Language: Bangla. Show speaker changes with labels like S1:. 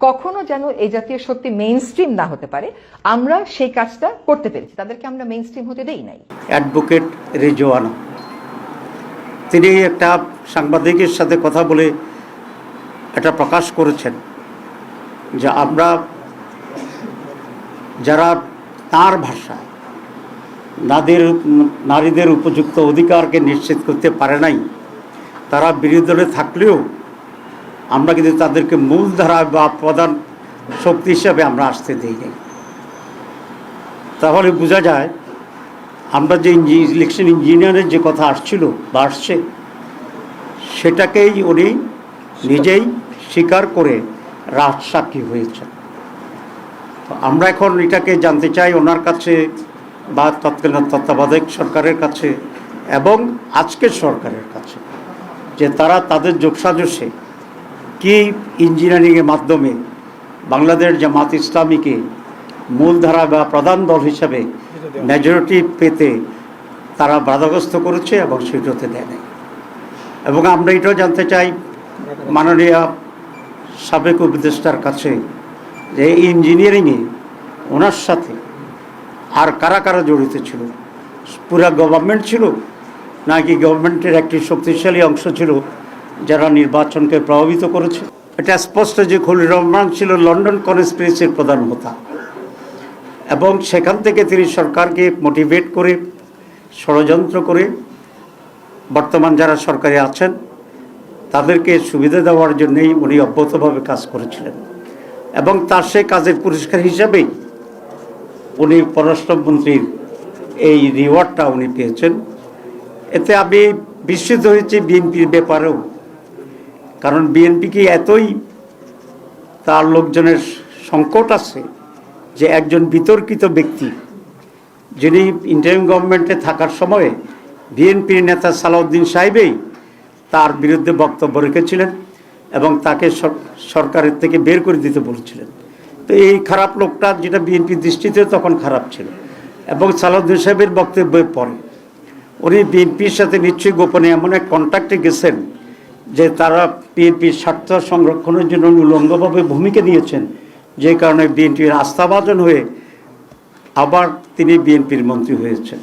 S1: কখনো যেন এই জাতীয় সত্যি মেইন স্ট্রিম না হতে পারে, আমরা সেই কাজটা করতে পেরেছি। তাদেরকে আমরা মেইন স্ট্রিম হতে দেই নাই।
S2: অ্যাডভোকেট রেজওয়ানা তিনি একটা সাংবাদিকের সাথে কথা বলে এটা প্রকাশ করেছেন যে আমরা যারা তার ভাষায় নারীদের উপযুক্ত অধিকারকে নিশ্চিত করতে পারে নাই, তারা বিরোধী দলে থাকলেও আমরা কিন্তু তাদেরকে মূলধারা বা প্রধান শক্তি হিসাবে আমরা আসতে দিই নাই। তাহলে বোঝা যায় আমরা যে ইলেকশন ইঞ্জিনিয়ারের যে কথা আসছিল বা আসছে, সেটাকেই উনি নিজেই স্বীকার করে রাজসাক্ষী হয়েছেন। তো আমরা এখন এটাকে জানতে চাই ওনার কাছে বা তৎকালীন তত্ত্বাবধায়ক সরকারের কাছে এবং আজকের সরকারের কাছে, যে তারা তাদের যোগসাজশে কি ইঞ্জিনিয়ারিংয়ের মাধ্যমে বাংলাদেশ জামাত ইসলামীকে মূলধারা বা প্রধান দল হিসাবে মেজরিটি পেতে তারা বাধাগ্রস্ত করেছে এবং সেটা হতে দেয় নাই। এবং আমরা এটাও জানতে চাই মাননীয় সাবেক উপদেষ্টার কাছে যে ইঞ্জিনিয়ারিংয়ে ওনার সাথে আর কারা কারা জড়িত ছিল, পুরা গভর্নমেন্ট ছিল নাকি গভর্নমেন্টের একটি শক্তিশালী অংশ ছিল যারা নির্বাচনকে প্রভাবিত করেছে। এটা স্পষ্ট যে খলিল রহমান ছিল লন্ডন কনস্পিরেসির প্রধান হোতা এবং সেখান থেকে তিনি সরকারকে মোটিভেট করে ষড়যন্ত্র করে বর্তমান যারা সরকারে আছেন তাদেরকে সুবিধা দেওয়ার জন্যই উনি অব্যাহতভাবে কাজ করেছিলেন এবং তার সেই কাজের পুরস্কার হিসাবেই উনি পররাষ্ট্রমন্ত্রীর এই রিওয়ার্ডটা উনি পেয়েছেন। এতে আমি বিস্মিত হয়েছি বিএনপির ব্যাপারেও, কারণ বিএনপিকে এতই তার লোকজনের সংকট আছে যে একজন বিতর্কিত ব্যক্তি যিনি ইন্টারিম গভর্নমেন্টে থাকার সময়ে বিএনপির নেতা সালাউদ্দিন সাহেবই তার বিরুদ্ধে বক্তব্য রেখেছিলেন এবং তাকে সরকারের থেকে বের করে দিতে বলেছিলেন। তো এই খারাপ লোকটা, যেটা বিএনপির দৃষ্টিতে তখন খারাপ ছিল, এবং সালাউদ্দিন সাহেবের বক্তব্যের পরে উনি বিএনপির সাথে নিশ্চয়ই গোপনে এমন এক কন্ট্যাক্টে গেছেন যে তারা বিএনপির স্বার্থ সংরক্ষণের জন্য উলঙ্গভাবে ভূমিকা নিয়েছেন, যে কারণে বিএনপির আস্থাভাজন হয়ে আবার তিনি বিএনপির মন্ত্রী হয়েছেন।